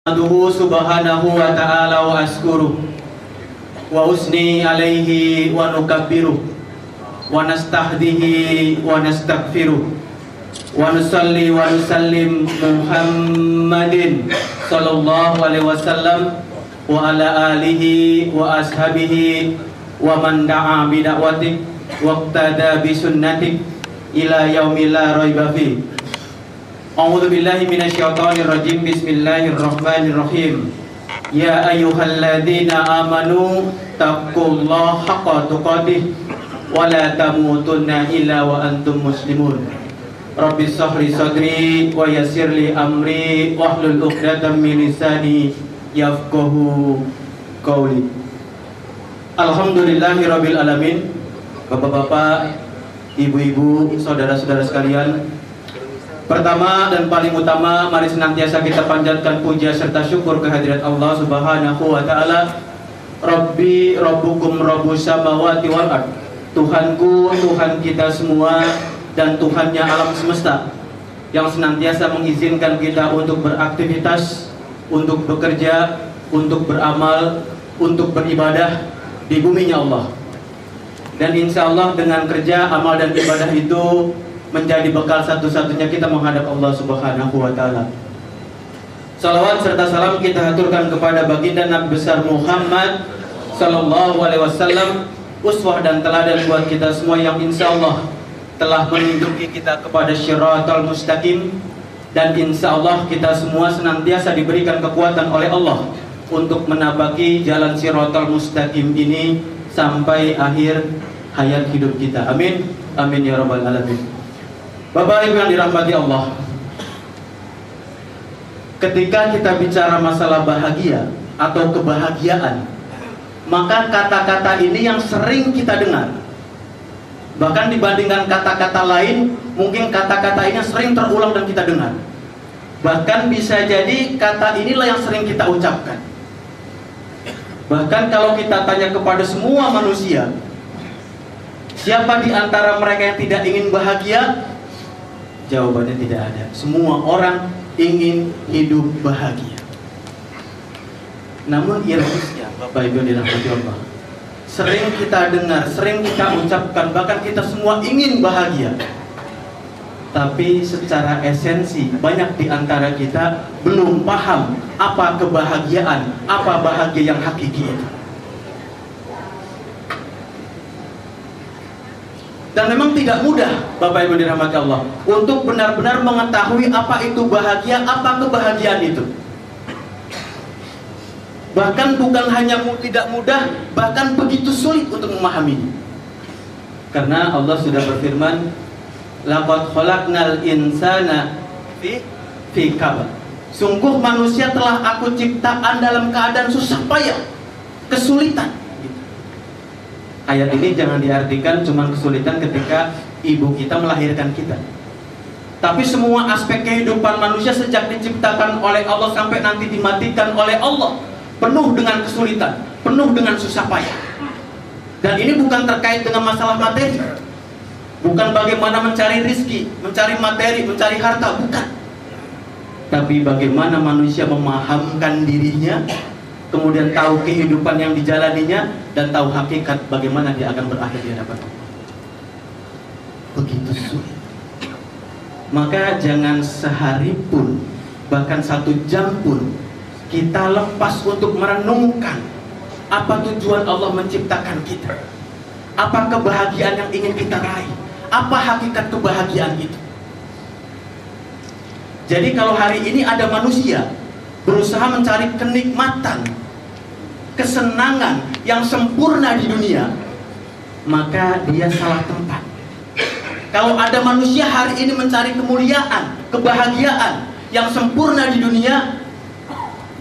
Alhamdulillah subhanahu wa ta'ala wa askuruh wa usni alaihi wa nukabbiruh wa nastahdihi wa nastaghfiruh wa nusalli wa nusallim Muhammadin sallallahu alaihi wasallam wa ala alihi wa ashabihi wa man da'a bida'watik wa iqtada bi sunnatik ila yaumil la raiba fi. A'udzu billahi minasyaitonir rajim. Bismillahirrahmanirrahim. Ya ayyuhalladzina amanu taqullaha haqqa tuqatih wa la tamutunna illa wa antum muslimun. Rabbis shrah sadri wa yassir li amri wahlul 'uqdatam min lisani yafqahu qawli. Alhamdulillahirabbil alamin. Bapak-bapak, ibu-ibu, saudara-saudara sekalian, pertama dan paling utama, mari senantiasa kita panjatkan puja serta syukur kehadirat Allah Subhanahu wa ta'ala. Rabbi rabbukum rabbus samawati wal ard. Tuhanku, Tuhan kita semua dan Tuhannya alam semesta, yang senantiasa mengizinkan kita untuk beraktivitas, untuk bekerja, untuk beramal, untuk beribadah di buminya Allah. Dan insya Allah dengan kerja, amal dan ibadah itu menjadi bekal satu-satunya kita menghadap Allah Subhanahu wa ta'ala. Salawat serta salam kita haturkan kepada baginda Nabi besar Muhammad sallallahu alaihi wasallam, uswah dan teladan buat kita semua yang insya Allah telah menunjuki kita kepada syiratal mustaqim. Dan insya Allah kita semua senantiasa diberikan kekuatan oleh Allah untuk menapaki jalan syiratal mustaqim ini sampai akhir hayat hidup kita. Amin, amin ya rabbal alamin. Bapak Ibu yang dirahmati Allah, ketika kita bicara masalah bahagia atau kebahagiaan, maka kata-kata ini yang sering kita dengar. Bahkan dibandingkan kata-kata lain, mungkin kata-kata ini sering terulang dan kita dengar. Bahkan bisa jadi kata inilah yang sering kita ucapkan. Bahkan kalau kita tanya kepada semua manusia, siapa di antara mereka yang tidak ingin bahagia? Jawabannya tidak ada. Semua orang ingin hidup bahagia. Namun ironisnya, Bapak Ibu dirahmati Allah, sering kita dengar, sering kita ucapkan, bahkan kita semua ingin bahagia. Tapi secara esensi, banyak di antara kita belum paham apa kebahagiaan, apa bahagia yang hakiki itu. Dan memang tidak mudah, Bapak Ibu dirahmati Allah, untuk benar-benar mengetahui apa itu bahagia, apa kebahagiaan itu. Bahkan bukan hanya tidak mudah, bahkan begitu sulit untuk memahaminya. Karena Allah sudah berfirman, laqad khalaqnal insana fi kabad. Sungguh manusia telah aku ciptakan dalam keadaan susah payah, kesulitan. Ayat ini jangan diartikan cuma kesulitan ketika ibu kita melahirkan kita. Tapi semua aspek kehidupan manusia sejak diciptakan oleh Allah sampai nanti dimatikan oleh Allah, penuh dengan kesulitan, penuh dengan susah payah. Dan ini bukan terkait dengan masalah materi, bukan bagaimana mencari rizki, mencari materi, mencari harta, bukan. Tapi bagaimana manusia memahamkan dirinya, kemudian tahu kehidupan yang dijalaninya, dan tahu hakikat bagaimana dia akan berakhir di hadapan Allah. Begitu sulit. Maka jangan sehari pun, bahkan 1 jam pun, kita lepas untuk merenungkan apa tujuan Allah menciptakan kita, apa kebahagiaan yang ingin kita raih, apa hakikat kebahagiaan itu. Jadi kalau hari ini ada manusia berusaha mencari kenikmatan, kesenangan yang sempurna di dunia, maka dia salah tempat. Kalau ada manusia hari ini mencari kemuliaan, kebahagiaan yang sempurna di dunia,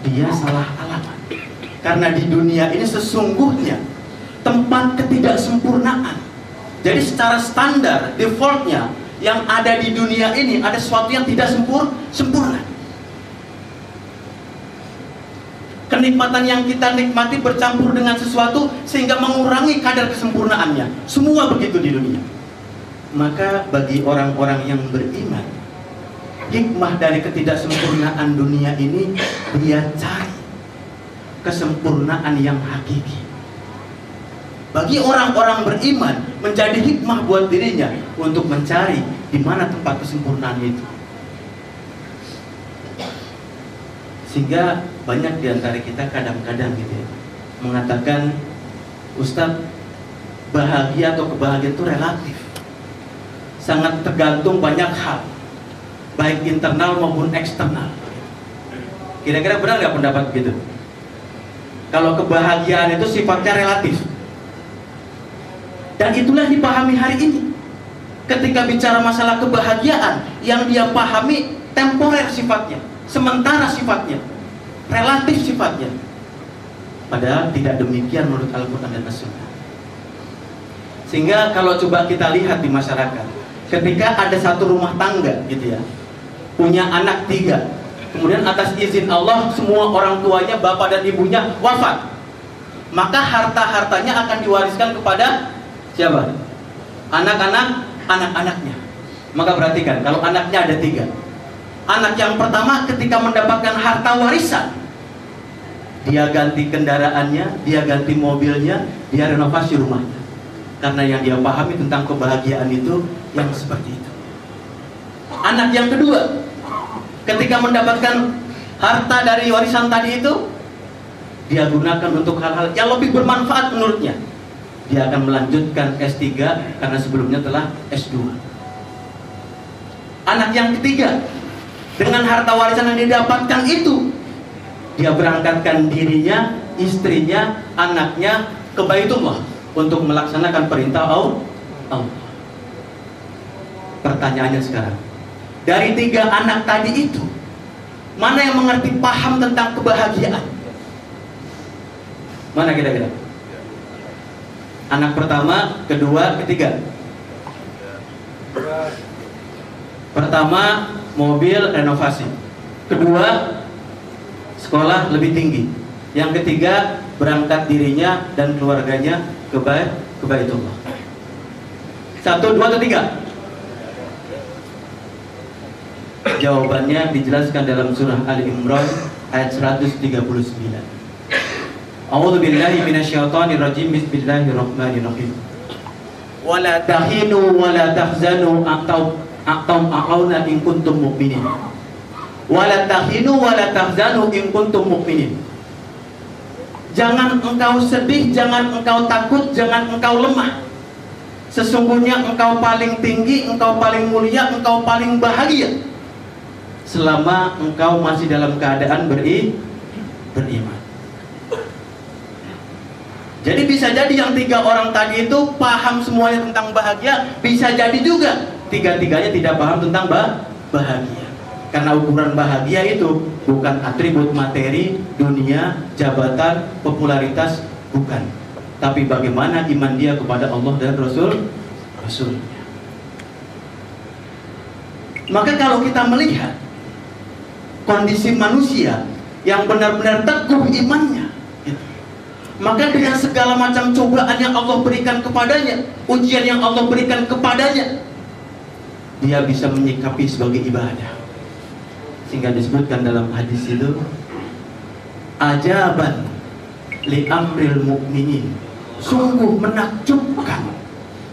dia salah alamat. Karena di dunia ini sesungguhnya tempat ketidaksempurnaan. Jadi secara standar, defaultnya, yang ada di dunia ini ada sesuatu yang tidak sempurna. Kenikmatan yang kita nikmati bercampur dengan sesuatu sehingga mengurangi kadar kesempurnaannya. Semua begitu di dunia. Maka bagi orang-orang yang beriman, hikmah dari ketidaksempurnaan dunia ini, dia cari kesempurnaan yang hakiki. Bagi orang-orang beriman, menjadi hikmah buat dirinya untuk mencari di mana tempat kesempurnaan itu. Sehingga banyak di antara kita kadang-kadang gitu ya, mengatakan, Ustadz, bahagia atau kebahagiaan itu relatif, sangat tergantung banyak hal, baik internal maupun eksternal. Kira-kira benar nggak pendapat gitu? Kalau kebahagiaan itu sifatnya relatif, dan itulah dipahami hari ini. Ketika bicara masalah kebahagiaan, yang dia pahami temporer sifatnya, sementara sifatnya, relatif sifatnya. Padahal tidak demikian menurut Al-Quran dan As-Sunnah. Sehingga kalau coba kita lihat di masyarakat, ketika ada satu rumah tangga gitu ya, punya anak 3, kemudian atas izin Allah semua orang tuanya, bapak dan ibunya wafat, maka harta-hartanya akan diwariskan kepada siapa? Anak-anaknya. Maka perhatikan, kalau anaknya ada 3, anak yang pertama ketika mendapatkan harta warisan, dia ganti kendaraannya, dia ganti mobilnya, dia renovasi rumahnya. Karena yang dia pahami tentang kebahagiaan itu yang seperti itu. Anak yang kedua, ketika mendapatkan harta dari warisan tadi itu, dia gunakan untuk hal-hal yang lebih bermanfaat menurutnya. Dia akan melanjutkan S3 karena sebelumnya telah S2. Anak yang ketiga, dengan harta warisan yang didapatkan itu, dia berangkatkan dirinya, istrinya, anaknya ke Baitullah untuk melaksanakan perintah Allah. Pertanyaannya sekarang, dari 3 anak tadi itu, mana yang mengerti paham tentang kebahagiaan? Mana kira-kira? Anak pertama, kedua, ketiga. Pertama, mobil renovasi. Kedua, sekolah lebih tinggi. Yang ketiga, berangkat dirinya dan keluarganya ke Baitullah. 1, 2, atau 3? Jawabannya dijelaskan dalam surah Ali Imran ayat 139. A'udzu billahi minasyaitonir rajim. Bismillahirrahmanirrahim. Wala tahinu wala tahzanu a'auna in kuntum mu'minin. Wala tahinu wala tahzanu in kuntum mu'minin. Jangan engkau sedih, jangan engkau takut, jangan engkau lemah. Sesungguhnya engkau paling tinggi, engkau paling mulia, engkau paling bahagia selama engkau masih dalam keadaan beriman. Jadi bisa jadi yang 3 orang tadi itu paham semuanya tentang bahagia, bisa jadi juga 3-tiganya tidak paham tentang bahagia. Karena ukuran bahagia itu bukan atribut materi, dunia, jabatan, popularitas, bukan. Tapi bagaimana iman dia kepada Allah dan Rasulnya. Maka kalau kita melihat kondisi manusia yang benar-benar teguh imannya, maka dengan segala macam cobaan yang Allah berikan kepadanya, ujian yang Allah berikan kepadanya, dia bisa menyikapi sebagai ibadah. Sehingga disebutkan dalam hadis itu, ajaban li amril mu'minin, sungguh menakjubkan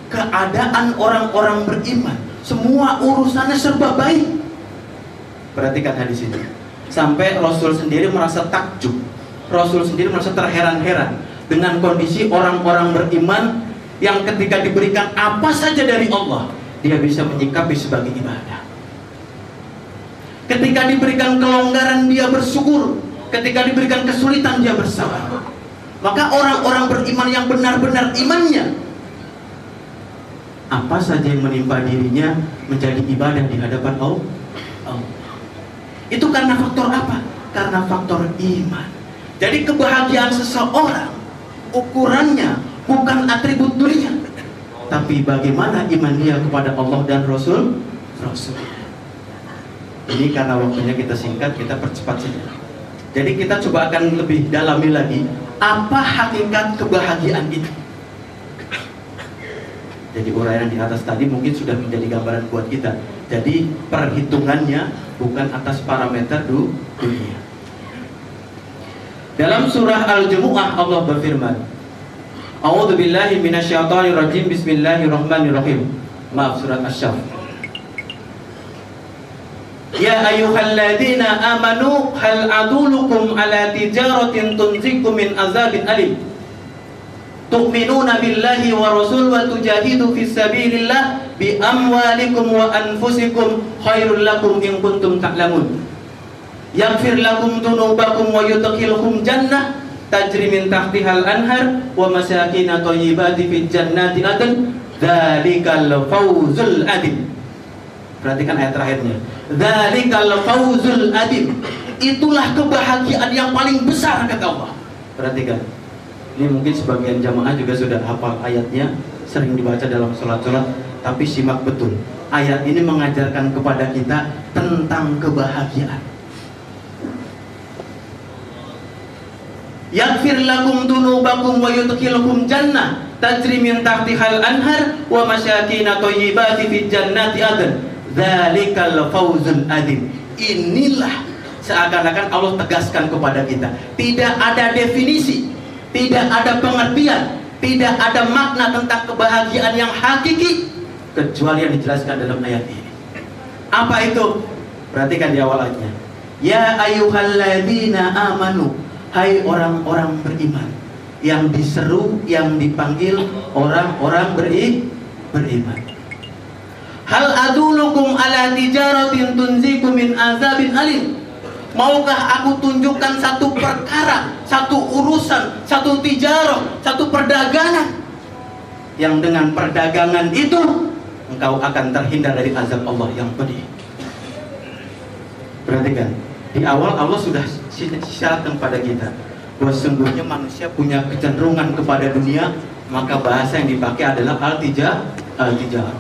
keadaan orang-orang beriman, semua urusannya serba baik. Perhatikan hadis ini, sampai Rasul sendiri merasa takjub, Rasul sendiri merasa terheran-heran dengan kondisi orang-orang beriman yang ketika diberikan apa saja dari Allah, dia bisa menyikapi sebagai ibadah. Ketika diberikan kelonggaran dia bersyukur, ketika diberikan kesulitan dia bersabar. Maka orang-orang beriman yang benar-benar imannya, apa saja yang menimpa dirinya menjadi ibadah di hadapan Allah. Itu karena faktor apa? Karena faktor iman. Jadi kebahagiaan seseorang ukurannya bukan atribut dunia, tapi bagaimana iman dia kepada Allah dan Rasul. Ini karena waktunya kita singkat, kita percepat saja. Jadi kita coba akan lebih dalami lagi, apa hakikat kebahagiaan itu. Jadi uraian di atas tadi mungkin sudah menjadi gambaran buat kita. Jadi perhitungannya bukan atas parameter dunia. Dalam surah Al-Jumu'ah Allah berfirman, A'udzu billahi minasyaitonir rajim, bismillahirrahmanirrahim. Maaf, surat Asy-Syaff. Ya ayyuhalladzina amanu hal adulukum ala tijaratin tunzikum min azabin alim. Tu'minuna billahi wa rasul wa tujahidu fi sabilillah bi amwalikum wa anfusikum khairul lakum in kuntum ta'lamun. Yaghfir lakum dunubakum wa yudkhilkum jannah tajri min tahtihal anhar wa masakin thayyibati fil jannati adn dzalikal fawzul adzim. Perhatikan ayat terakhirnya. Dzalikal fawzul adzim. Itulah kebahagiaan yang paling besar kata Allah. Perhatikan. Ini mungkin sebagian jamaah juga sudah hafal ayatnya, sering dibaca dalam sholat-sholat, tapi simak betul. Ayat ini mengajarkan kepada kita tentang kebahagiaan. Yaghfir lakum dunubakum wa yudkhilkum jannah tajri min tahtihal anhar wa masakin thayyibati fil jannati adn dzalikal fawzul adzim. Inilah seakan-akan Allah tegaskan kepada kita, tidak ada definisi, tidak ada pengertian, tidak ada makna tentang kebahagiaan yang hakiki kecuali yang dijelaskan dalam ayat ini. Apa itu? Perhatikan di awal ayatnya. Ya ayyuhalladzina amanu, hai orang-orang beriman. Yang diseru, yang dipanggil orang-orang beriman. Hal adulukum ala tijaratin tunzikum min azabin alim. Maukah aku tunjukkan satu perkara, satu urusan, satu tijarah, satu perdagangan yang dengan perdagangan itu engkau akan terhindar dari azab Allah yang pedih. Perhatikan, di awal Allah sudah syaratkan kepada kita bahwa sesungguhnya manusia punya kecenderungan kepada dunia, maka bahasa yang dipakai adalah al-tijarah.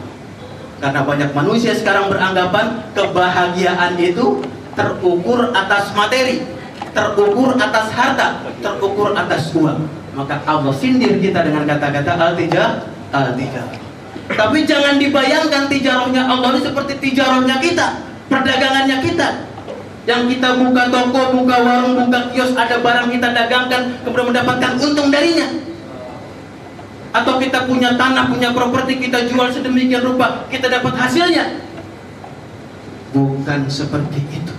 Karena banyak manusia sekarang beranggapan kebahagiaan itu terukur atas materi, terukur atas harta, terukur atas uang. Maka Allah sindir kita dengan kata-kata al-tijarah. Tapi jangan dibayangkan tijarahnya Allah ini seperti tijarahnya kita, perdagangannya kita. Yang kita buka toko, buka warung, buka kios, ada barang kita dagangkan, kemudian mendapatkan untung darinya. Atau kita punya tanah, punya properti, kita jual sedemikian rupa, kita dapat hasilnya. Bukan seperti itu.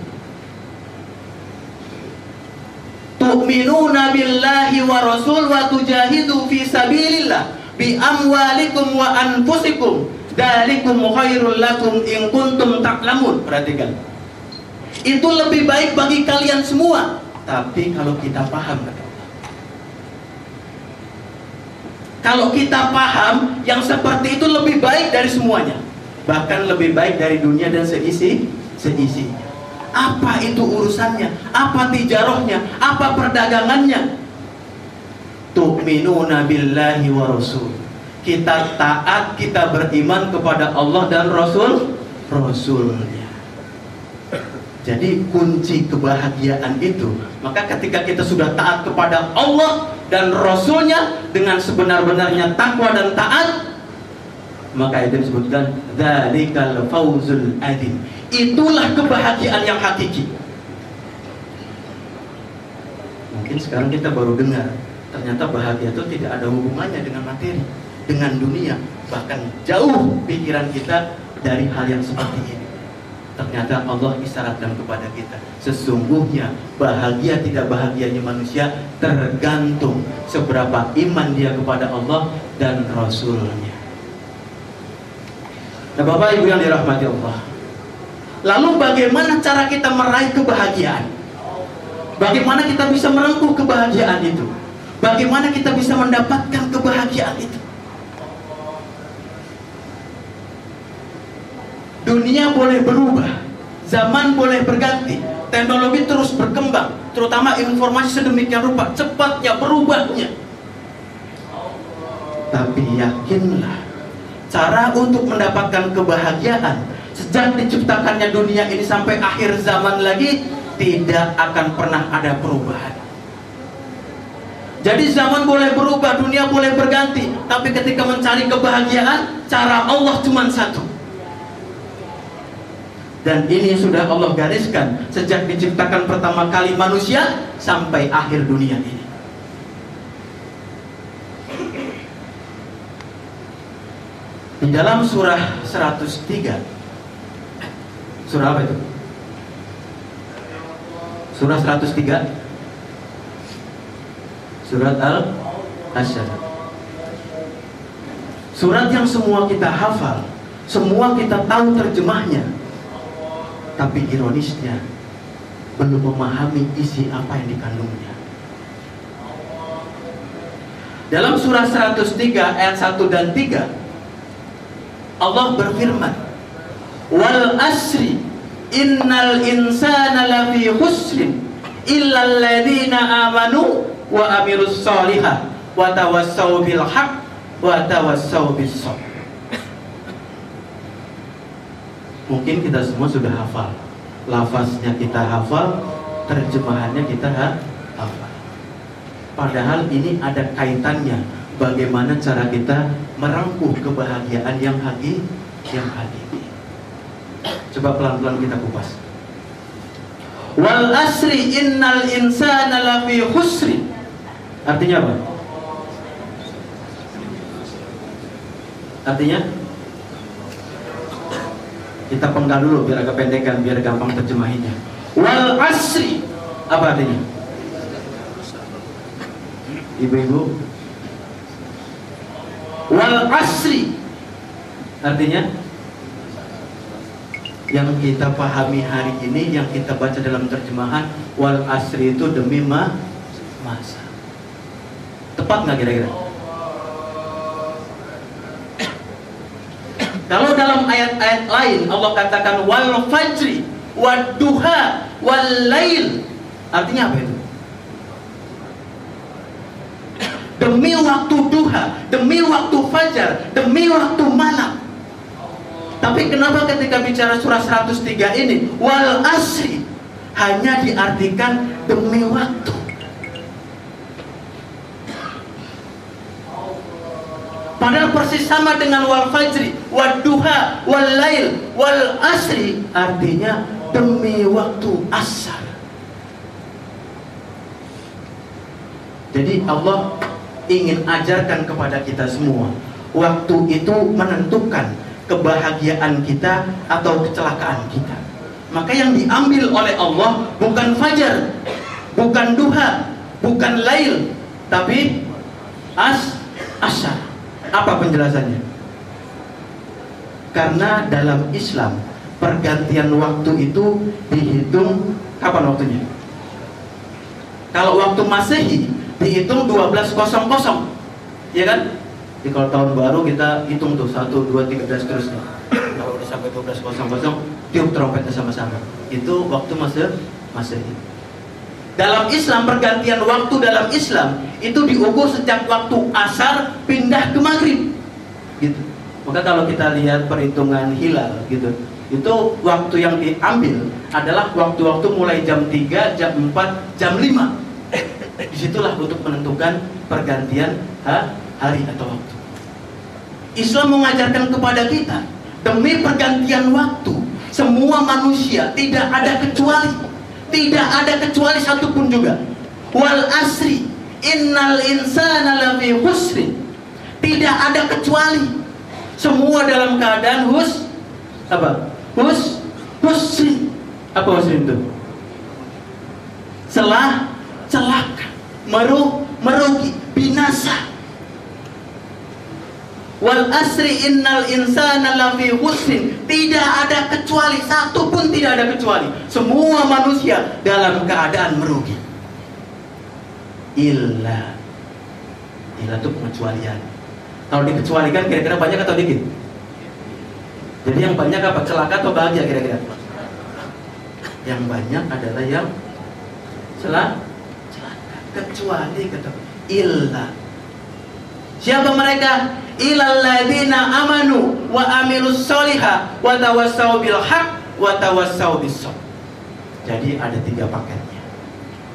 Tu'minuna billahi wa rasul wa tujahidu fi sabilillah bi amwalikum wa anfusikum dzalikum khairul lakum in kuntum ta'lamun. Perhatikan. Itu lebih baik bagi kalian semua. Tapi kalau kita paham, kalau kita paham, yang seperti itu lebih baik dari semuanya. Bahkan lebih baik dari dunia dan seisinya. Apa itu urusannya? Apa tijarahnya? Apa perdagangannya? Tu'minuna billahi wa rasul. Kita taat, kita beriman kepada Allah dan Rasulnya. Jadi kunci kebahagiaan itu, maka ketika kita sudah taat kepada Allah dan Rasulnya dengan sebenar-benarnya takwa dan taat, maka itu disebutkan dzalikal fawzul adzim. Itulah kebahagiaan yang hakiki. Mungkin sekarang kita baru dengar, ternyata bahagia itu tidak ada hubungannya dengan materi, dengan dunia, bahkan jauh pikiran kita dari hal yang seperti ini. Ternyata Allah isyaratkan kepada kita, sesungguhnya bahagia tidak bahagianya manusia tergantung seberapa iman dia kepada Allah dan Rasulnya. Nah, Bapak Ibu yang dirahmati Allah, lalu bagaimana cara kita meraih kebahagiaan? Bagaimana kita bisa merengkuh kebahagiaan itu? Bagaimana kita bisa mendapatkan kebahagiaan itu? Dunia boleh berubah, zaman boleh berganti, teknologi terus berkembang, terutama informasi sedemikian rupa, cepatnya berubahnya. Tapi yakinlah, cara untuk mendapatkan kebahagiaan sejak diciptakannya dunia ini sampai akhir zaman lagi tidak akan pernah ada perubahan. Jadi zaman boleh berubah, dunia boleh berganti, tapi ketika mencari kebahagiaan, cara Allah cuma satu. Dan ini sudah Allah gariskan sejak diciptakan pertama kali manusia sampai akhir dunia ini. Di dalam surah 103, surah apa itu? Surah 103, surat Al-Hasyr. Surat yang semua kita hafal, semua kita tahu terjemahnya, tapi ironisnya belum memahami isi apa yang dikandungnya. Dalam surah 103 ayat 1 dan 3, Allah berfirman, wal asri innal insana lafi khusrin illal ladzina amanu wa amilus sholihat wa tawassau bil haqq wa tawassau bis sabr. Mungkin kita semua sudah hafal, lafaznya kita hafal, terjemahannya kita hafal. Padahal ini ada kaitannya, bagaimana cara kita merangkuh kebahagiaan yang hakiki. Coba pelan-pelan kita kupas. Wal asri innal insana lafi khusri. Artinya apa? Artinya kita penggal dulu biar agak pendekan, biar gampang terjemahinya. Wal asri apa artinya? Ibu-ibu, wal asri artinya yang kita pahami hari ini, yang kita baca dalam terjemahan wal asri itu demi masa. Tepat nggak kira-kira? Kalau dalam ayat-ayat lain Allah katakan wal fajri wad duha wal lail, artinya apa itu? Demi waktu duha, demi waktu fajar, demi waktu malam. Tapi kenapa ketika bicara surah 103 ini wal asri hanya diartikan demi waktu? Padahal persis sama dengan wal fajri, wad duha, wal lail, wal asri artinya demi waktu asar. Jadi Allah ingin ajarkan kepada kita semua, waktu itu menentukan kebahagiaan kita atau kecelakaan kita. Maka yang diambil oleh Allah bukan fajar, bukan duha, bukan lail, tapi asar. Apa penjelasannya? Karena dalam Islam pergantian waktu itu dihitung kapan waktunya? Kalau waktu Masehi dihitung 12.00, ya kan? Jadi kalau tahun baru kita hitung tuh 1, 2, 3 dan seterusnya. Kalau udah sampai 12.00 tiup trompetnya sama-sama. Itu waktu Masehi. Dalam Islam pergantian waktu dalam Islam itu diukur sejak waktu asar pindah ke maghrib, gitu. Maka kalau kita lihat perhitungan hilal, gitu, itu waktu yang diambil adalah waktu-waktu mulai jam 3, jam 4, jam 5. Disitulah untuk menentukan pergantian hari atau waktu. Islam mengajarkan kepada kita demi pergantian waktu semua manusia tidak ada kecuali satupun juga. Wal asri innal insana lafi khusrin, tidak ada kecuali, semua dalam keadaan husrin. Apa husrin itu? Celaka, merugi, binasa. Wal asri innal insana lafi khusrin, tidak ada kecuali, satu pun tidak ada kecuali, semua manusia dalam keadaan merugi. Illa itu pengecualian. Kalau dikecualikan kira-kira banyak atau dikit? Jadi yang banyak apa? Celaka atau bahagia kira-kira? Yang banyak adalah yang celaka. Kecuali kata illa. Siapa mereka? Illal ladzina amanu wa amilus sholihat wa tawassau bil haqq wa tawassau bis sabr. Jadi ada 3 paketnya.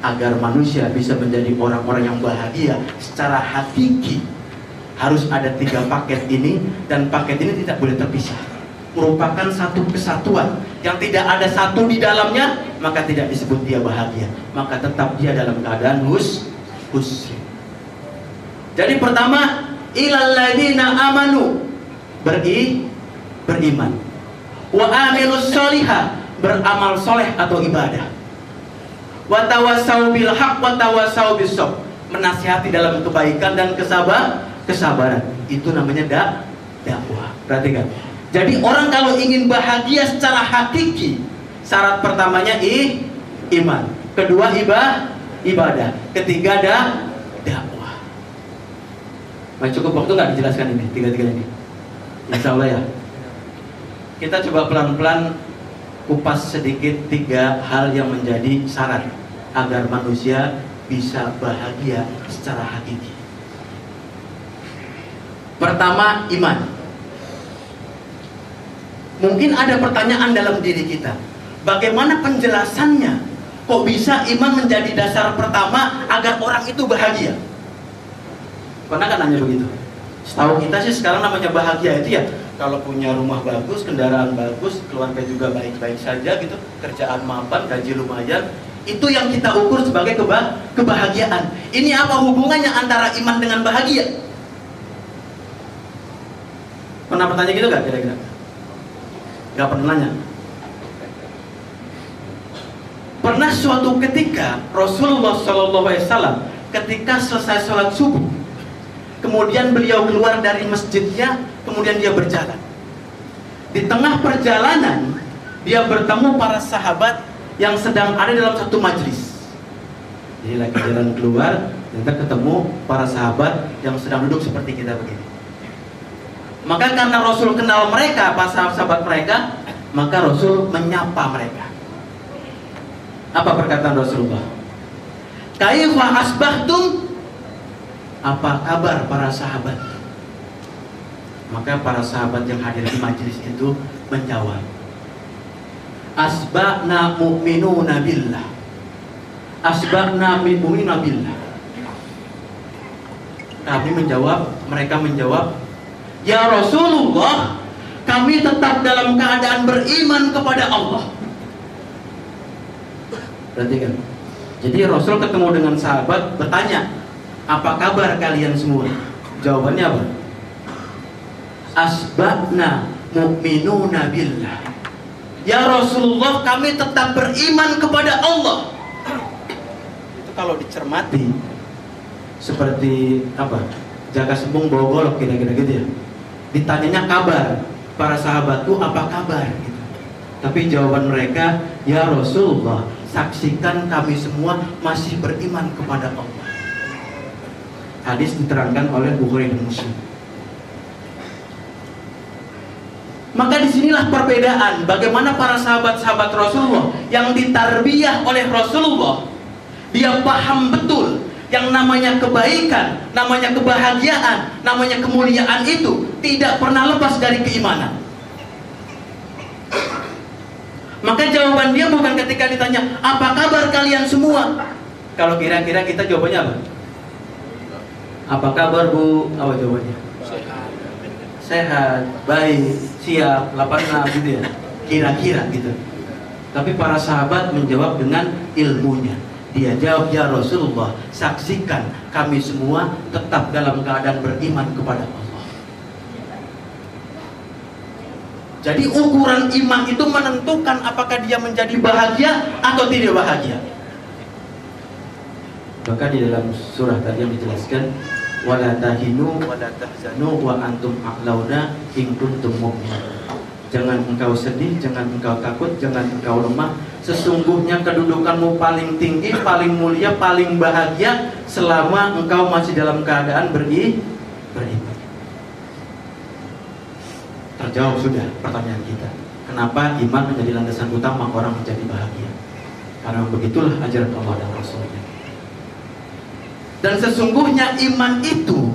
agar manusia bisa menjadi orang-orang yang bahagia secara hakiki, harus ada 3 paket ini, dan paket ini tidak boleh terpisah, merupakan satu kesatuan. Yang tidak ada satu di dalamnya, maka tidak disebut dia bahagia, maka tetap dia dalam keadaan husri. Jadi pertama, ilal ladzina amanu, beriman, wa amilus sholihah, beramal soleh atau ibadah, wa tawassau bil haq wa tawassau bis sabr, menasihati dalam kebaikan dan kesabaran. Itu namanya dakwah. Perhatikan. Jadi orang kalau ingin bahagia secara hakiki, syarat pertamanya iman, kedua ibadah, ketiga dakwah. Cukup waktu nggak dijelaskan ini, tiga ini? Insya Allah ya. Kita coba pelan-pelan kupas sedikit 3 hal yang menjadi syarat agar manusia bisa bahagia secara hakiki. Pertama, iman. Mungkin ada pertanyaan dalam diri kita, bagaimana penjelasannya? Kok bisa iman menjadi dasar pertama agar orang itu bahagia? Pernah kan nanya begitu? Setahu kita sih sekarang namanya bahagia itu ya kalau punya rumah bagus, kendaraan bagus, keluarga juga baik-baik saja gitu, kerjaan mapan, gaji lumayan, itu yang kita ukur sebagai kebahagiaan. Ini apa hubungannya antara iman dengan bahagia? Pernah bertanya gitu gak kira-kira? Gak pernah nanya. Pernah suatu ketika Rasulullah SAW ketika selesai sholat subuh, kemudian beliau keluar dari masjidnya, kemudian dia berjalan. Di tengah perjalanan dia bertemu para sahabat yang sedang ada dalam satu majlis. Jadi lagi jalan keluar, ternyata ketemu para sahabat yang sedang duduk seperti kita begini. Maka karena Rasul kenal mereka, para sahabat mereka, maka Rasul menyapa mereka. Apa perkataan Rasulullah? Kaifa asbahtum? Apa kabar para sahabat? Maka para sahabat yang hadir di majelis itu menjawab, asbahna mu'minuna billah. Asbahna mu'minuna billah. Kami menjawab, mereka menjawab, ya Rasulullah, kami tetap dalam keadaan beriman kepada Allah. Perhatikan. Jadi Rasul ketemu dengan sahabat, bertanya, apa kabar kalian semua? Jawabannya apa? Asbahna mu'minuna billah. Ya Rasulullah, kami tetap beriman kepada Allah. Itu kalau dicermati seperti apa? Jaga sembung bawa golok, kira-kira gitu ya. Ditanyanya kabar, para sahabat tuh apa kabar gitu. Tapi jawaban mereka, ya Rasulullah, saksikan kami semua masih beriman kepada Allah. Hadis diterangkan oleh Bukhari dan Muslim. Maka disinilah perbedaan bagaimana para sahabat-sahabat Rasulullah yang ditarbiyah oleh Rasulullah, dia paham betul yang namanya kebaikan, namanya kebahagiaan, namanya kemuliaan itu tidak pernah lepas dari keimanan. Maka jawaban dia bukan ketika ditanya, apa kabar kalian semua? Kalau kira-kira kita jawabannya apa? Apa kabar Bu? Apa jawabannya? Sehat, baik, siap, 86 gitu ya. Kira-kira gitu. Tapi para sahabat menjawab dengan ilmunya. Dia jawab, ya Rasulullah, saksikan kami semua tetap dalam keadaan beriman kepada Allah. Jadi ukuran iman itu menentukan apakah dia menjadi bahagia atau tidak bahagia. Maka di dalam surah tadi yang dijelaskan, wala tahinu wala tahzanu wa antum a'launa in kuntum mu'minin. Jangan engkau sedih, jangan engkau takut, jangan engkau lemah. Sesungguhnya kedudukanmu paling tinggi, paling mulia, paling bahagia selama engkau masih dalam keadaan beriman. Terjawab sudah pertanyaan kita. Kenapa iman menjadi landasan utama orang menjadi bahagia? Karena begitulah ajaran Allah dan Rasulnya. Dan sesungguhnya iman itu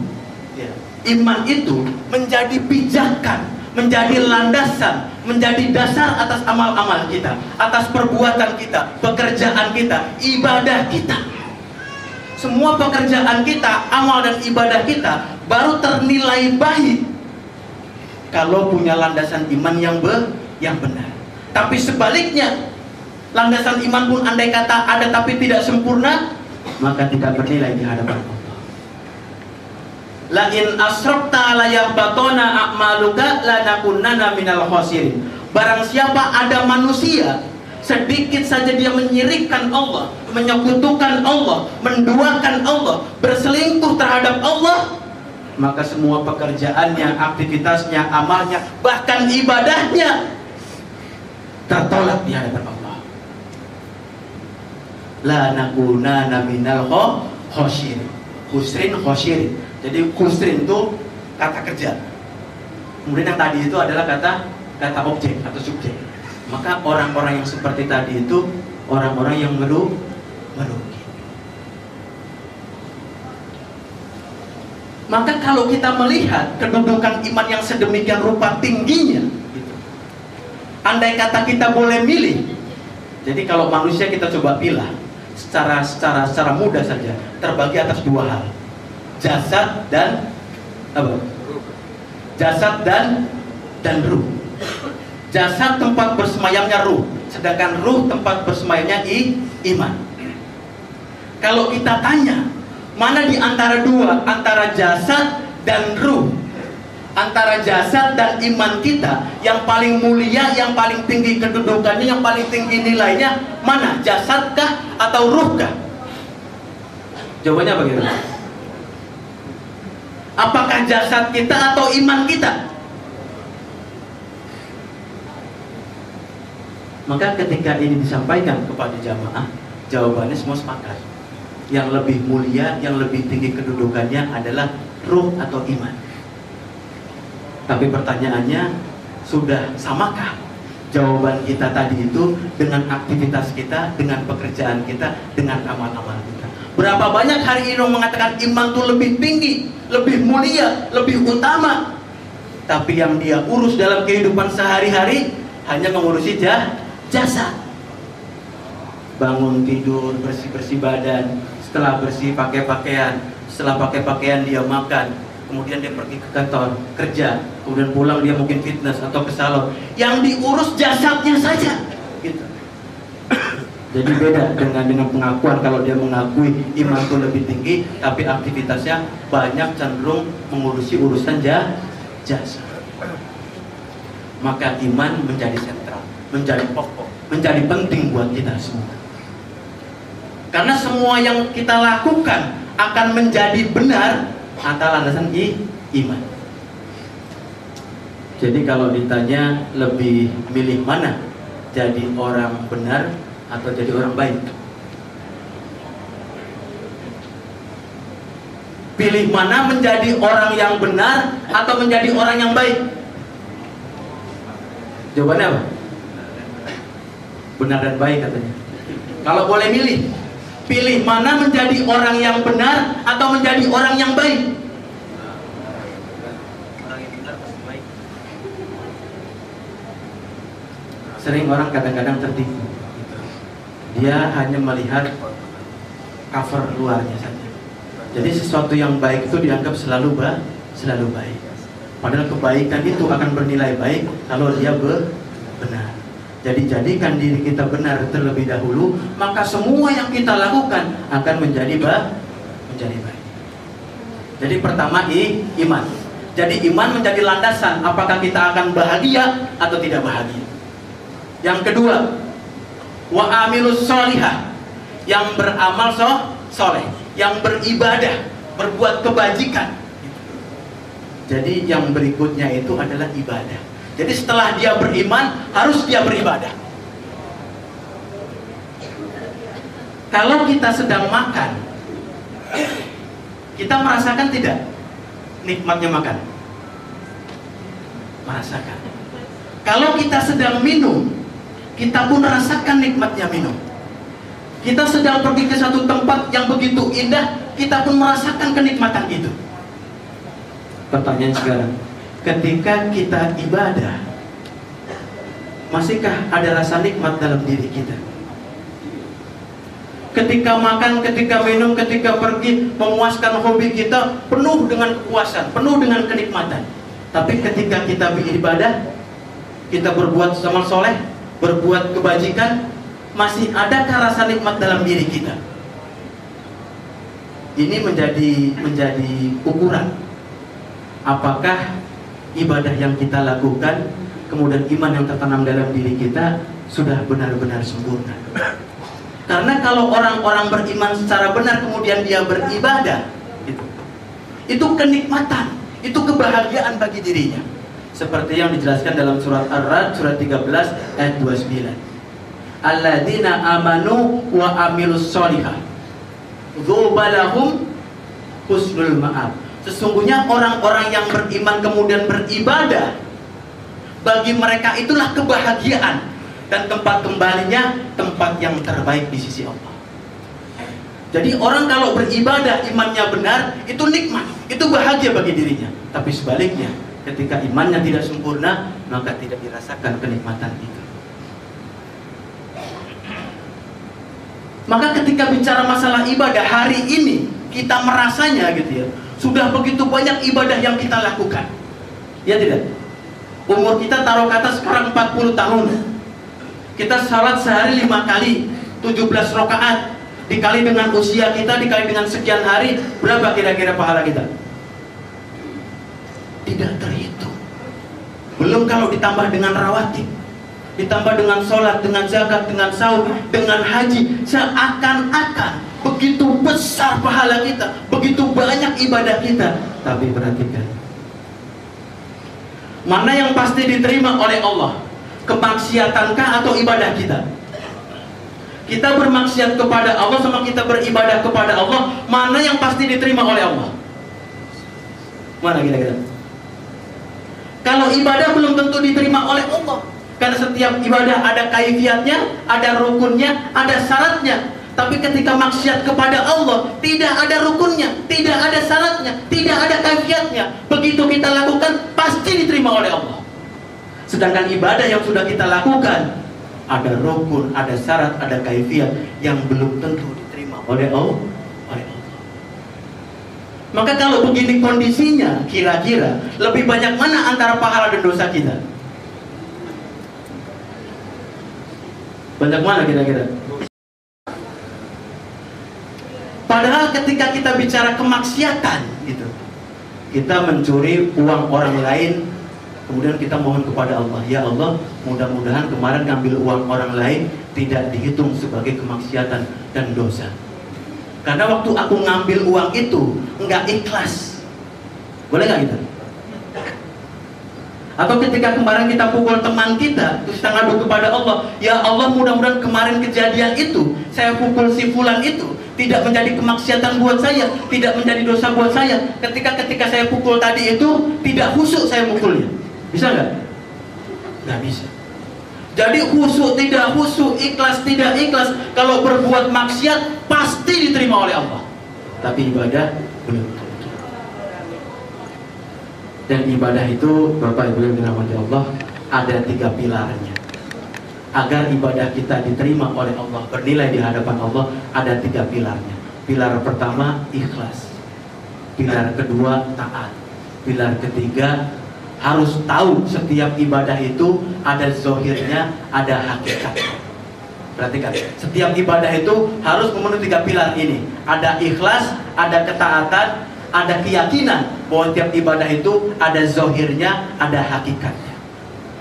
menjadi pijakan, menjadi landasan, menjadi dasar atas amal-amal kita, atas perbuatan kita, pekerjaan kita, ibadah kita. Semua pekerjaan kita, amal dan ibadah kita baru ternilai baik kalau punya landasan iman yang benar. Tapi sebaliknya, landasan iman pun andai kata ada tapi tidak sempurna, maka tidak bernilai di hadapan Allah. La in asrafta la yahbatona a'maluka lanakunanna minal khasirin. Barang siapa ada manusia sedikit saja dia menyirikkan Allah, menyekutukan Allah, menduakan Allah, berselingkuh terhadap Allah, maka semua pekerjaannya, aktivitasnya, amalnya, bahkan ibadahnya tertolak di hadapan Allah. La nakunanna minal khasirin. Khosirin. Jadi khusrin itu kata kerja. Kemudian yang tadi itu adalah kata objek atau subjek. Maka orang-orang yang seperti tadi itu orang-orang yang merugi. Maka kalau kita melihat kedudukan iman yang sedemikian rupa tingginya, gitu, andai kata kita boleh milih. Jadi kalau manusia kita coba pilih secara mudah saja, terbagi atas dua hal. Jasad dan apa? Jasad dan ruh. Jasad tempat bersemayamnya ruh, sedangkan ruh tempat bersemayamnya iman. Kalau kita tanya, mana di antara dua, antara jasad dan ruh, antara jasad dan iman kita, yang paling mulia, yang paling tinggi kedudukannya, yang paling tinggi nilainya, mana? Jasadkah atau ruhkah? Jawabannya bagaimana? Apakah jasad kita atau iman kita? Maka ketika ini disampaikan kepada jamaah, jawabannya semua sepakat. Yang lebih mulia, yang lebih tinggi kedudukannya adalah ruh atau iman. Tapi pertanyaannya, sudah samakah jawaban kita tadi itu dengan aktivitas kita, dengan pekerjaan kita, dengan amal-amal kita? Berapa banyak hari ini orang mengatakan iman itu lebih tinggi, lebih mulia, lebih utama, tapi yang dia urus dalam kehidupan sehari-hari hanya mengurusi jasa. Bangun tidur, bersih-bersih badan, setelah bersih pakai pakaian, setelah pakai pakaian dia makan, kemudian dia pergi ke kantor kerja, kemudian pulang dia mungkin fitness atau ke salon, yang diurus jasadnya saja, gitu. Jadi beda dengan pengakuan. Kalau dia mengakui iman itu lebih tinggi, tapi aktivitasnya banyak cenderung mengurusi urusan jasa. Maka iman menjadi sentral, menjadi pokok, menjadi penting buat kita semua. Karena semua yang kita lakukan akan menjadi benar atas landasan iman. Jadi kalau ditanya lebih milih mana, jadi orang benar atau jadi orang baik? Pilih mana, menjadi orang yang benar atau menjadi orang yang baik? Jawabannya apa? Benar dan baik katanya. Kalau boleh milih, pilih mana, menjadi orang yang benar atau menjadi orang yang baik? Orang yang benar pasti baik. Sering orang kadang-kadang tertipu. Dia hanya melihat cover luarnya saja. Jadi sesuatu yang baik itu dianggap selalu baik. Padahal kebaikan itu akan bernilai baik kalau dia benar. Jadi jadikan diri kita benar terlebih dahulu, maka semua yang kita lakukan akan menjadi baik. Jadi pertama iman. Jadi iman menjadi landasan apakah kita akan bahagia atau tidak bahagia. Yang kedua, wa amilus sholihah, yang beramal soleh, yang beribadah, berbuat kebajikan. Jadi yang berikutnya itu adalah ibadah. Jadi setelah dia beriman, harus dia beribadah. Kalau kita sedang makan, kita merasakan tidak nikmatnya makan? Merasakan. Kalau kita sedang minum, kita pun merasakan nikmatnya minum. Kita sedang pergi ke satu tempat yang begitu indah, kita pun merasakan kenikmatan itu. Pertanyaan sekarang, ketika kita ibadah, masihkah ada rasa nikmat dalam diri kita? Ketika makan, ketika minum, ketika pergi, memuaskan hobi kita penuh dengan kepuasan, penuh dengan kenikmatan. Tapi ketika kita beribadah, kita berbuat amal soleh, berbuat kebajikan, masih adakah rasa nikmat dalam diri kita? Ini menjadi ukuran apakah ibadah yang kita lakukan, kemudian iman yang tertanam dalam diri kita sudah benar-benar sempurna. Karena kalau orang-orang beriman secara benar kemudian dia beribadah, itu kenikmatan, itu kebahagiaan bagi dirinya. Seperti yang dijelaskan dalam surat Ar-Ra'd surat 13 ayat 29. Alladzina amanu wa amilus sholihah dzubalahum husnul ma'ab. Sesungguhnya orang-orang yang beriman kemudian beribadah, bagi mereka itulah kebahagiaan, dan tempat kembalinya tempat yang terbaik di sisi Allah. Jadi orang kalau beribadah imannya benar, itu nikmat, itu bahagia bagi dirinya. Tapi sebaliknya, ketika imannya tidak sempurna, maka tidak dirasakan kenikmatan itu. Maka ketika bicara masalah ibadah hari ini, kita merasanya gitu ya, sudah begitu banyak ibadah yang kita lakukan. Ya tidak? Umur kita taruh kata sekarang 40 tahun. Kita salat sehari 5 kali, 17 rakaat, dikali dengan usia kita, dikali dengan sekian hari, berapa kira-kira pahala kita? Tidak terhitung. Belum kalau ditambah dengan rawatib, ditambah dengan sholat, dengan zakat, dengan saum, dengan haji, seakan-akan begitu besar pahala kita, begitu banyak ibadah kita. Tapi perhatikan, mana yang pasti diterima oleh Allah? Kemaksiatankah atau ibadah kita? Kita bermaksiat kepada Allah sama kita beribadah kepada Allah, mana yang pasti diterima oleh Allah? Mana kira-kira? Kalau ibadah belum tentu diterima oleh Allah, karena setiap ibadah ada kaifiatnya, ada rukunnya, ada syaratnya. Tapi ketika maksiat kepada Allah, tidak ada rukunnya, tidak ada syaratnya, tidak ada kaifiatnya. Begitu kita lakukan, pasti diterima oleh Allah. Sedangkan ibadah yang sudah kita lakukan, ada rukun, ada syarat, ada kaifiat yang belum tentu diterima oleh Allah. Maka kalau begini kondisinya, kira-kira lebih banyak mana antara pahala dan dosa kita? Banyak mana kira-kira? Padahal ketika kita bicara kemaksiatan gitu, kita mencuri uang orang lain, kemudian kita mohon kepada Allah, ya Allah, mudah-mudahan kemarin ngambil uang orang lain tidak dihitung sebagai kemaksiatan dan dosa. Karena waktu aku ngambil uang itu nggak ikhlas. Boleh nggak gitu? Atau ketika kemarin kita pukul teman kita, terus kita ngadu kepada Allah, ya Allah, mudah-mudahan kemarin kejadian itu, saya pukul si fulan itu tidak menjadi kemaksiatan buat saya, tidak menjadi dosa buat saya. Ketika saya pukul tadi itu tidak khusyuk saya mukulnya. Bisa nggak? Nggak bisa. Jadi khusyuk tidak khusyuk, ikhlas tidak ikhlas, kalau berbuat maksiat pasti diterima oleh Allah. Tapi ibadah belum. Dan ibadah itu, Bapak Ibu yang dirahmati Allah, ada 3 pilarnya. Agar ibadah kita diterima oleh Allah, bernilai di hadapan Allah, ada 3 pilarnya. Pilar pertama ikhlas, pilar kedua taat, pilar ketiga harus tahu setiap ibadah itu ada zohirnya, ada hakikatnya. Perhatikan, setiap ibadah itu harus memenuhi 3 pilar ini. Ada ikhlas, ada ketaatan, ada keyakinan bahwa setiap ibadah itu ada zohirnya, ada hakikatnya.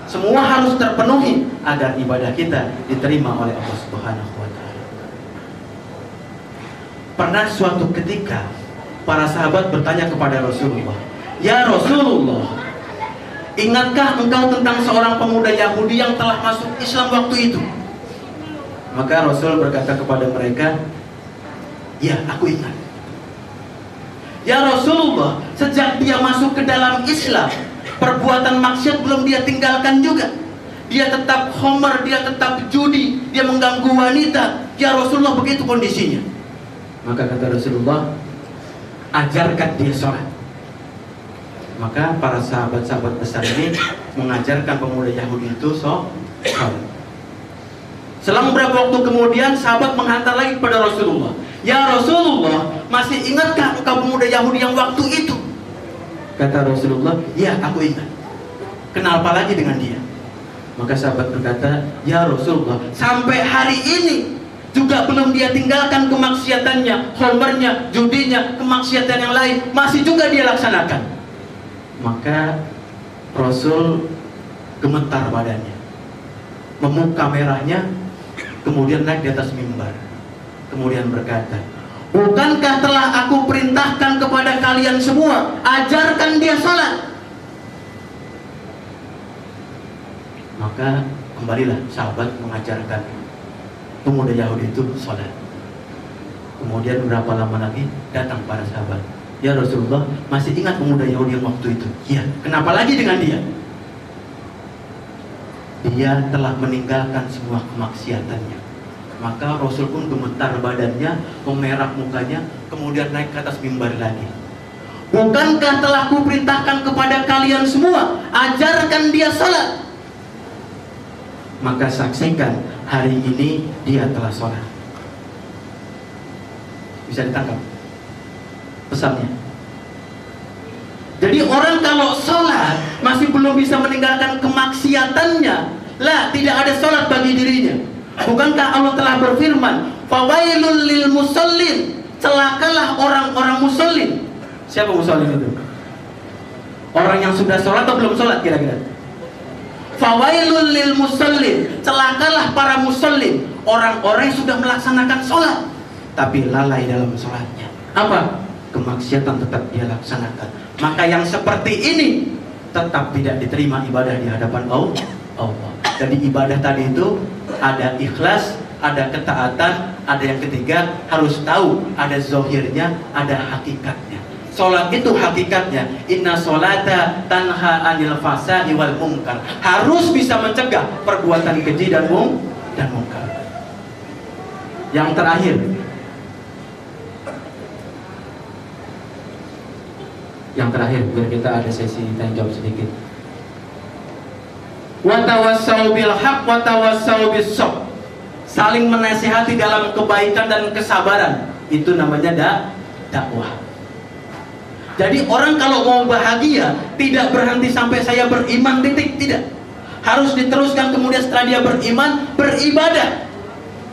Semua harus terpenuhi agar ibadah kita diterima oleh Allah Subhanahu wa Ta'ala. Pernah suatu ketika para sahabat bertanya kepada Rasulullah, ya Rasulullah, ingatkah engkau tentang seorang pemuda Yahudi yang telah masuk Islam waktu itu? Maka Rasul berkata kepada mereka, ya, aku ingat. Ya Rasulullah, sejak dia masuk ke dalam Islam, perbuatan maksiat belum dia tinggalkan juga. Dia tetap homer, dia tetap judi, dia mengganggu wanita. Ya Rasulullah, begitu kondisinya. Maka kata Rasulullah, ajarkan dia sholat. Maka para sahabat-sahabat besar ini mengajarkan pemuda Yahudi itu sholat. Selang beberapa waktu kemudian sahabat menghantar lagi kepada Rasulullah, "Ya Rasulullah, masih ingatkah engkau pemuda Yahudi yang waktu itu?" Kata Rasulullah, "Ya, aku ingat. Kenapa lagi dengan dia?" Maka sahabat berkata, "Ya Rasulullah, sampai hari ini juga belum dia tinggalkan kemaksiatannya, homernya, judinya, kemaksiatan yang lain, masih juga dia laksanakan." Maka Rasul gemetar badannya, memuka merahnya, kemudian naik di atas mimbar, kemudian berkata, "Bukankah telah aku perintahkan kepada kalian semua, ajarkan dia sholat?" Maka kembalilah sahabat mengajarkan pemuda Yahudi itu sholat. Kemudian berapa lama lagi datang para sahabat, "Ya Rasulullah, masih ingat pemuda Yahudi yang waktu itu?" "Ya, kenapa lagi dengan dia?" "Dia telah meninggalkan semua kemaksiatannya." Maka Rasul pun gemetar badannya, memerah mukanya, kemudian naik ke atas mimbar lagi. "Bukankah telah kuperintahkan kepada kalian semua, ajarkan dia salat?" Maka saksikan, hari ini dia telah sholat. Bisa ditangkap pesannya. Jadi orang kalau sholat masih belum bisa meninggalkan kemaksiatannya, lah, tidak ada sholat bagi dirinya. Bukankah Allah telah berfirman, "Fawailul lil musallin," celakalah orang-orang musallin. Siapa musallin itu? Orang yang sudah sholat atau belum sholat kira-kira? Fawailul lil musallin, celakalah para musallin, orang-orang yang sudah melaksanakan sholat tapi lalai dalam sholatnya. Apa? Kemaksiatan tetap dia laksanakan. Maka yang seperti ini tetap tidak diterima ibadah di hadapan Allah. Jadi ibadah tadi itu ada ikhlas, ada ketaatan, ada yang ketiga harus tahu, ada zohirnya, ada hakikatnya. Sholat itu hakikatnya, inna sholata tanha anil fasai wal munkar, harus bisa mencegah perbuatan keji dan munkar. Yang terakhir, biar kita ada sesi tanya jawab sedikit. Watawassau bil haq watawassau bis sabr, saling menasihati dalam kebaikan dan kesabaran, itu namanya dakwah. Jadi orang kalau mau bahagia tidak berhenti sampai saya beriman titik, tidak. Harus diteruskan, kemudian setelah dia beriman, beribadah.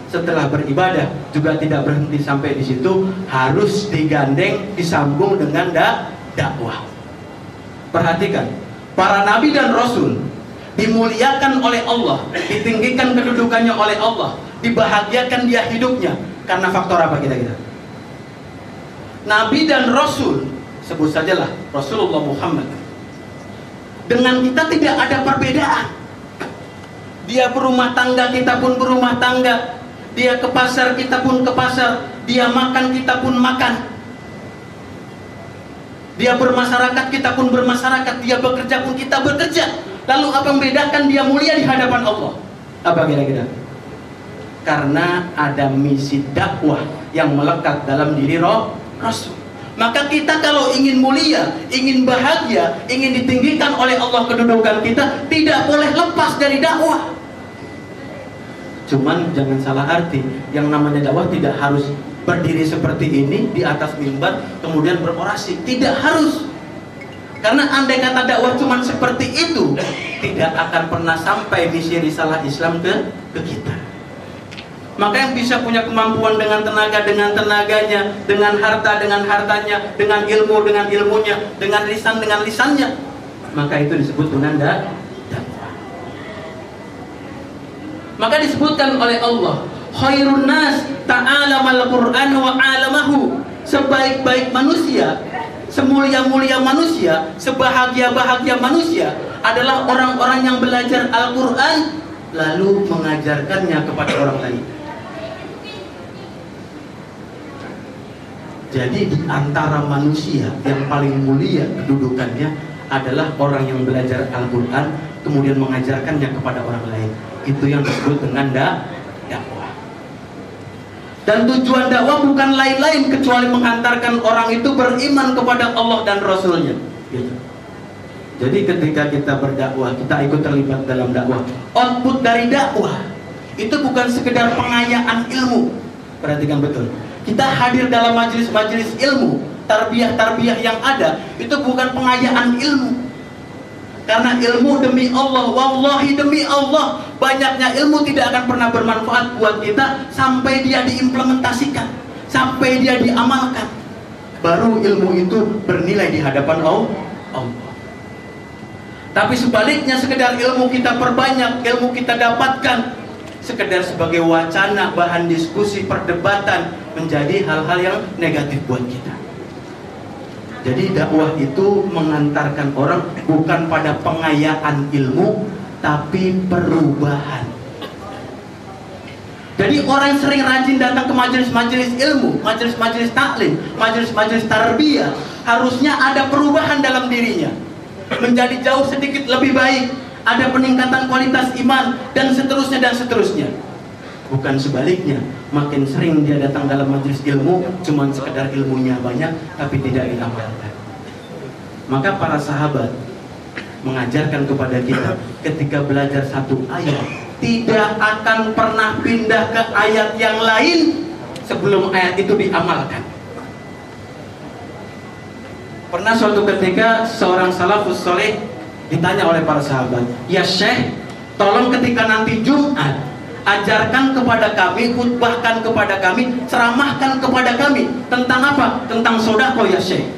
Setelah beribadah juga tidak berhenti sampai di situ, harus digandeng, disambung dengan dakwah. Perhatikan, para nabi dan rasul dimuliakan oleh Allah, ditinggikan kedudukannya oleh Allah, dibahagiakan dia hidupnya karena faktor apa kira-kira? Nabi dan rasul, sebut sajalah Rasulullah Muhammad, dengan kita tidak ada perbedaan. Dia berumah tangga, kita pun berumah tangga. Dia ke pasar, kita pun ke pasar. Dia makan, kita pun makan. Dia bermasyarakat, kita pun bermasyarakat. Dia bekerja pun kita bekerja. Lalu apa yang membedakan dia mulia di hadapan Allah? Apa kira-kira? Karena ada misi dakwah yang melekat dalam diri Rasul. Maka kita kalau ingin mulia, ingin bahagia, ingin ditinggikan oleh Allah kedudukan kita, tidak boleh lepas dari dakwah. Cuman jangan salah arti, yang namanya dakwah tidak harus berdiri seperti ini di atas mimbar kemudian berorasi, tidak harus. Karena andai kata dakwah cuman seperti itu, tidak akan pernah sampai misi risalah Islam ke kita. Maka yang bisa punya kemampuan dengan tenaganya, dengan harta dengan hartanya, dengan ilmu dengan ilmunya, dengan lisan dengan lisannya, maka itu disebut dengan dakwah. Maka disebutkan oleh Allah, khairun nas ta'alamal Qur'an wa 'alamahu, sebaik-baik manusia, semulia-mulia manusia, sebahagia-bahagia manusia adalah orang-orang yang belajar Al-Qur'an lalu mengajarkannya kepada orang lain. Jadi di antara manusia yang paling mulia kedudukannya adalah orang yang belajar Al-Quran kemudian mengajarkannya kepada orang lain. Itu yang disebut dengan dakwah. Dan tujuan dakwah bukan lain-lain kecuali menghantarkan orang itu beriman kepada Allah dan Rasulnya. Gitu. Jadi ketika kita berdakwah, kita ikut terlibat dalam dakwah. Output dari dakwah itu bukan sekedar pengayaan ilmu. Perhatikan betul. Kita hadir dalam majelis-majelis ilmu, tarbiyah-tarbiyah yang ada, itu bukan pengayaan ilmu. Karena ilmu demi Allah, wallahi demi Allah, banyaknya ilmu tidak akan pernah bermanfaat buat kita sampai dia diimplementasikan, sampai dia diamalkan. Baru ilmu itu bernilai di hadapan Allah. Tapi sebaliknya, sekedar ilmu kita perbanyak, ilmu kita dapatkan sekedar sebagai wacana, bahan diskusi, perdebatan, menjadi hal-hal yang negatif buat kita. Jadi dakwah itu mengantarkan orang bukan pada pengayaan ilmu, tapi perubahan. Jadi orang yang sering rajin datang ke majelis-majelis ilmu, majelis-majelis taklim, majelis-majelis tarbiyah, harusnya ada perubahan dalam dirinya, menjadi jauh sedikit lebih baik, ada peningkatan kualitas iman, dan seterusnya dan seterusnya. Bukan sebaliknya, makin sering dia datang dalam majelis ilmu, cuman sekedar ilmunya banyak tapi tidak diamalkan. Maka para sahabat mengajarkan kepada kita, ketika belajar satu ayat, tidak akan pernah pindah ke ayat yang lain sebelum ayat itu diamalkan. Pernah suatu ketika seorang salafus soleh ditanya oleh para sahabat, "Ya Syekh, tolong ketika nanti Jumat, ajarkan kepada kami, khutbahkan kepada kami, ceramahkan kepada kami tentang apa? Tentang sedekah ya Syekh."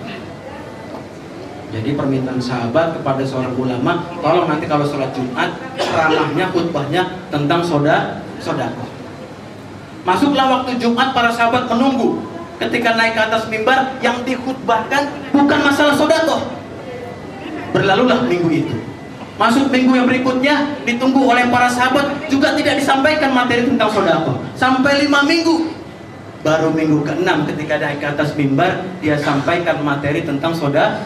Jadi permintaan sahabat kepada seorang ulama, tolong nanti kalau sholat Jumat, ceramahnya, khutbahnya tentang sedekah. Masuklah waktu Jumat, para sahabat menunggu. Ketika naik ke atas mimbar, yang dikhutbahkan bukan masalah sedekah. Berlalulah minggu itu. Masuk minggu yang berikutnya, ditunggu oleh para sahabat, juga tidak disampaikan materi tentang sedekah. Sampai 5 minggu. Baru minggu ke-6 ketika naik ke atas mimbar, dia sampaikan materi tentang sedekah.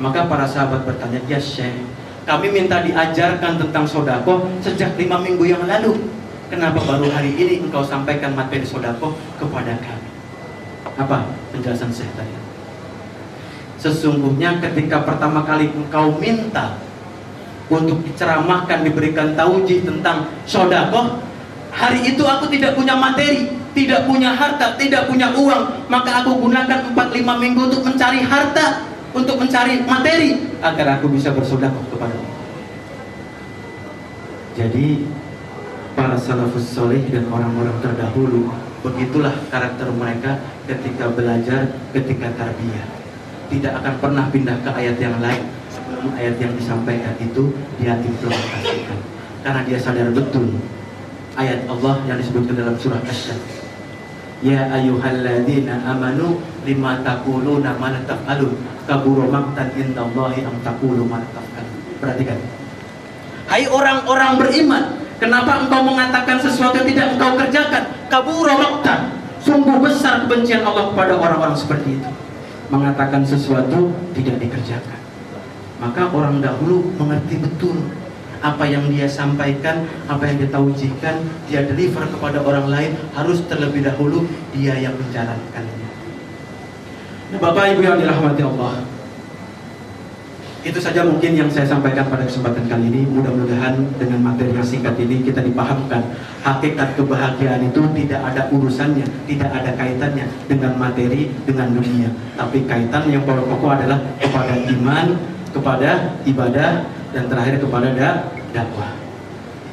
Maka para sahabat bertanya, "Ya Syekh, kami minta diajarkan tentang sedekah sejak 5 minggu yang lalu. Kenapa baru hari ini engkau sampaikan materi sedekah kepada kami?" Apa penjelasan Syekh tadi? Sesungguhnya ketika pertama kali engkau minta untuk diceramahkan, diberikan taujih tentang sedekah, hari itu aku tidak punya materi, tidak punya harta, tidak punya uang, maka aku gunakan 4-5 minggu untuk mencari harta, untuk mencari materi agar aku bisa bersedekah kepada Allah. Jadi para salafus soleh dan orang-orang terdahulu, begitulah karakter mereka ketika belajar, ketika tarbiyah. Tidak akan pernah pindah ke ayat yang lain sebelum ayat yang disampaikan itu dia implementasikan, karena dia sadar betul ayat Allah yang disebutkan dalam surah Asy-Syams, "Ya ayyuhalladzina amanu lima taquluna ma la taf'alun kabura maqtan indallahi am taqulu ma la taf'alun." Perhatikan, hai orang-orang beriman, kenapa engkau mengatakan sesuatu yang tidak engkau kerjakan? Kabura maqtan, sungguh besar kebencian Allah kepada orang-orang seperti itu, mengatakan sesuatu tidak dikerjakan. Maka orang dahulu mengerti betul apa yang dia sampaikan, apa yang dia taujihkan, dia deliver kepada orang lain, harus terlebih dahulu dia yang menjalankannya. Nah, Bapak Ibu yang dirahmati Allah, itu saja mungkin yang saya sampaikan pada kesempatan kali ini. Mudah-mudahan dengan materi yang singkat ini kita dipahamkan hakikat kebahagiaan itu tidak ada urusannya, tidak ada kaitannya dengan materi, dengan dunia, tapi kaitan yang pokok adalah kepada iman, kepada ibadah, dan terakhir kepada dakwah.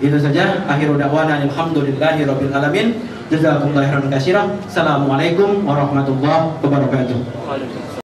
Itu saja. Akhiru da'wana alhamdulillahirabbil alamin. Jazakumullahu khairan katsiran. Assalamualaikum warahmatullahi wabarakatuh.